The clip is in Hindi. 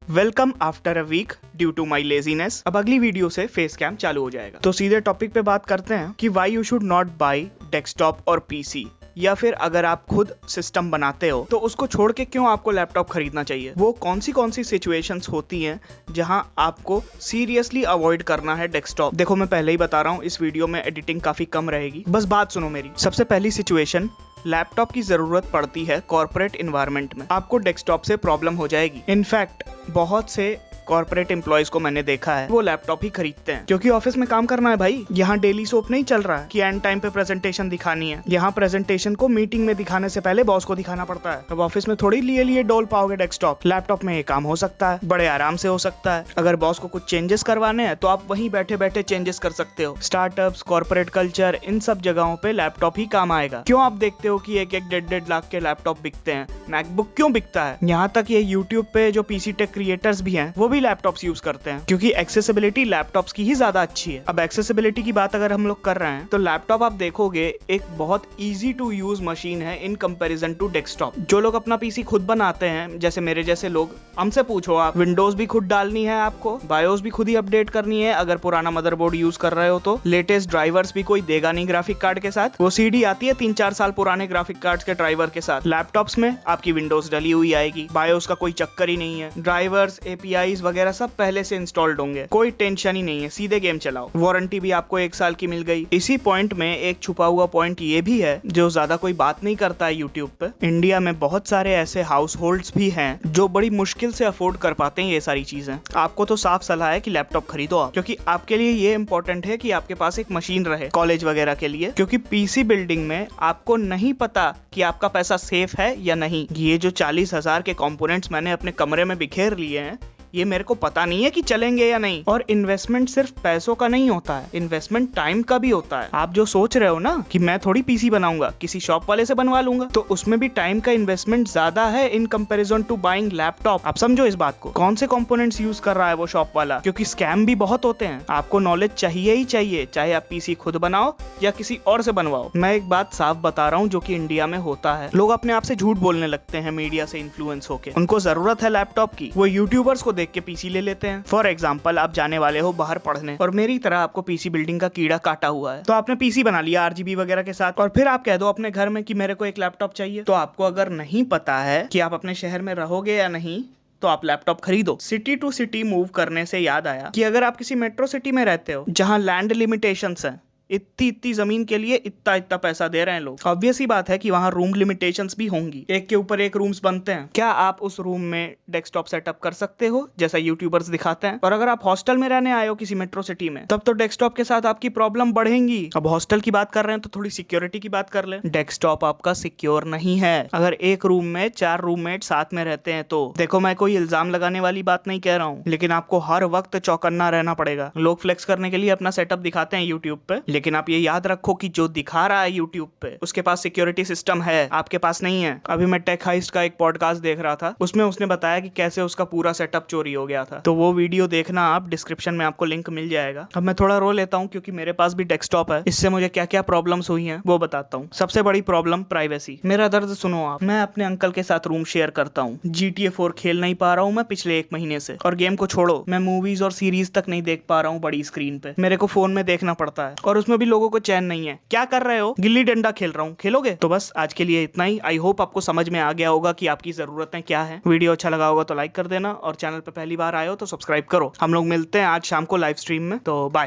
Welcome after a week due to my laziness. अब अगली वीडियो से फेस कैम चालू हो जाएगा। तो सीधे टॉपिक पे बात करते हैं कि why you should not by desktop और पीसी, या फिर अगर आप खुद सिस्टम बनाते हो तो उसको छोड़ के क्यों आपको लैपटॉप खरीदना चाहिए। वो कौन सी सिचुएशंस होती हैं जहां आपको सीरियसली अवॉइड करना है डेस्कटॉप। देखो मैं पहले ही बता रहा हूँ, इस वीडियो में एडिटिंग काफी कम रहेगी, बस बात सुनो मेरी। सबसे पहली सिचुएशन, लैपटॉप की जरूरत पड़ती है कॉर्पोरेट इन्वायरमेंट में, आपको डेस्कटॉप से प्रॉब्लम हो जाएगी। इनफैक्ट बहुत से कॉर्पोरेट एम्प्लॉयज को मैंने देखा है वो लैपटॉप ही खरीदते हैं, क्योंकि ऑफिस में काम करना है भाई। यहाँ डेली सोप नहीं चल रहा है कि एंड टाइम पे प्रेजेंटेशन दिखानी है। यहाँ प्रेजेंटेशन को मीटिंग में दिखाने से पहले बॉस को दिखाना पड़ता है। अब ऑफिस में थोड़ी लिए डोल पाओगे डेस्कटॉप। लैपटॉप में ये काम हो सकता है, बड़े आराम से हो सकता है। अगर बॉस को कुछ चेंजेस करवाने हैं तो आप वहीं बैठे बैठे चेंजेस कर सकते हो। स्टार्टअप्स, कॉर्पोरेट कल्चर, इन सब जगहों पे लैपटॉप ही काम आएगा। क्यों आप देखते हो कि एक डेढ़ लाख के लैपटॉप बिकते हैं, मैकबुक क्यों बिकता है। यहाँ तक ये यूट्यूब पे जो पीसी टेक क्रिएटर्स भी हैं वो भी लैपटॉप्स यूज करते हैं, क्योंकि एक्सेसिबिलिटी लैपटॉप्स की ही ज्यादा अच्छी है। अब एक्सेसिबिलिटी की बात अगर हम लोग कर रहे हैं तो लैपटॉप आप देखोगे एक बहुत इजी टू यूज मशीन है इन कंपैरिजन टू डेस्कटॉप। जो लोग अपना पीसी खुद बनाते हैं, जैसे मेरे जैसे लोग, हमसे पूछो आप, विंडोज भी खुद डालनी है आपको, बायोस भी खुद ही अपडेट करनी है। अगर पुराना मदरबोर्ड यूज कर रहे हो तो लेटेस्ट ड्राइवर्स भी कोई देगा नहीं ग्राफिक कार्ड के साथ। वो सीडी आती है 3-4 साल पुराने ग्राफिक कार्ड के ड्राइवर के साथ। लैपटॉप्स में आपकी विंडोज डली हुई आएगी, बायोस का कोई चक्कर ही नहीं है, ड्राइवर्स, एपीआईज वगैरह सब पहले से इंस्टॉल्ड होंगे, कोई टेंशन ही नहीं है, सीधे गेम चलाओ। वारंटी भी आपको 1 साल की मिल गई। इसी पॉइंट में एक छुपा हुआ पॉइंट ये भी है जो ज्यादा कोई बात नहीं करता है यूट्यूब पे। इंडिया में बहुत सारे ऐसे हाउस होल्ड्स भी हैं जो बड़ी मुश्किल से अफोर्ड कर पाते हैं ये सारी चीजें। आपको तो साफ सलाह है कि लैपटॉप खरीदो आप, क्योंकि आपके लिए ये इंपॉर्टेंट है कि आपके पास एक मशीन रहे कॉलेज वगैरह के लिए, क्योंकि पीसी बिल्डिंग में आपको नहीं पता कि आपका पैसा सेफ है या नहीं। ये जो 40,000 के कंपोनेंट्स मैंने अपने कमरे में बिखेर लिए हैं, ये मेरे को पता नहीं है कि चलेंगे या नहीं। और इन्वेस्टमेंट सिर्फ पैसों का नहीं होता है, इन्वेस्टमेंट टाइम का भी होता है। आप जो सोच रहे हो ना कि मैं थोड़ी पीसी बनाऊंगा, किसी शॉप वाले से बनवा लूंगा, तो उसमें भी टाइम का इन्वेस्टमेंट ज्यादा है in comparison to buying laptop. आप समझो इस बात को। कौन से कंपोनेंट्स यूज कर रहा है वो शॉप वाला, क्योंकि स्कैम भी बहुत होते हैं। आपको नॉलेज चाहिए ही चाहिए, चाहे आप पीसी खुद बनाओ या किसी और से बनवाओ। मैं एक बात साफ बता रहा हूँ जो कि इंडिया में होता है, लोग अपने आप से झूठ बोलने लगते हैं मीडिया से इन्फ्लुएंस होके। उनको जरूरत है लैपटॉप की, वो यूट्यूबर्स को देख के पीसी ले लेते हैं। फॉर एग्जाम्पल, आप जाने वाले हो बाहर पढ़ने और मेरी तरह आपको पीसी बिल्डिंग का कीड़ा काटा हुआ है, तो आपने पीसी बना लिया आरजीबी वगैरह के साथ, और फिर आप कह दो अपने घर में कि मेरे को एक लैपटॉप चाहिए। तो आपको अगर नहीं पता है कि आप अपने शहर में रहोगे या नहीं, तो आप लैपटॉप खरीदो। सिटी टू सिटी मूव करने से याद आया कि अगर आप किसी मेट्रो सिटी में रहते हो जहां लैंड लिमिटेशंस हैं, इतनी जमीन के लिए इतना पैसा दे रहे हैं लोग, ऑब्वियस ही बात है कि वहां रूम लिमिटेशंस भी होंगी। एक के ऊपर एक रूम्स बनते हैं। क्या आप उस रूम में डेस्कटॉप सेटअप कर सकते हो जैसा यूट्यूबर्स दिखाते हैं? और अगर आप हॉस्टल में रहने आए हो किसी मेट्रो सिटी में, तब तो डेस्कटॉप के साथ आपकी प्रॉब्लम बढ़ेंगी। अब हॉस्टल की बात कर रहे हैं तो थोड़ी सिक्योरिटी की बात कर ले। डेस्कटॉप आपका सिक्योर नहीं है। अगर एक रूम में 4 रूममेट साथ में रहते हैं तो देखो, मैं कोई इल्जाम लगाने वाली बात नहीं कह रहा हूँ, लेकिन आपको हर वक्त चौकन्ना रहना पड़ेगा। लोग फ्लेक्स करने के लिए अपना सेटअप दिखाते हैं यूट्यूब पे, लेकिन आप ये याद रखो कि जो दिखा रहा है यूट्यूब पे उसके पास सिक्योरिटी सिस्टम है, आपके पास नहीं है। अभी मैं टेक हाइस्ट का एक पॉडकास्ट देख रहा था, उसमें उसने बताया कि कैसे उसका पूरा सेटअप चोरी हो गया था। तो वो वीडियो देखना आप, डिस्क्रिप्शन में आपको लिंक मिल जाएगा। अब मैं थोड़ा रो लेता हूँ क्योंकि मेरे पास भी डेस्कटॉप है। इससे मुझे क्या क्या प्रॉब्लम्स हुई हैं वो बताता हूँ। सबसे बड़ी प्रॉब्लम प्राइवेसी। मेरा दर्द सुनो आप। मैं अपने अंकल के साथ रूम शेयर करता हूँ। GTA 4 खेल नहीं पा रहा हूँ मैं पिछले 1 महीने से, और गेम को छोड़ो, मैं मूवीज और सीरीज तक नहीं देख पा रहा हूँ बड़ी स्क्रीन पे। मेरे को फोन में देखना पड़ता है, और उसमें भी लोगों को चैन नहीं है। क्या कर रहे हो? गिल्ली डंडा खेल रहा हूँ, खेलोगे? तो बस आज के लिए इतना ही। आई होप आपको समझ में आ गया होगा कि आपकी जरूरतें क्या है। वीडियो अच्छा लगा होगा तो लाइक कर देना, और चैनल पे पहली बार आए हो तो सब्सक्राइब करो। हम लोग मिलते हैं आज शाम को लाइव स्ट्रीम में, तो बाय।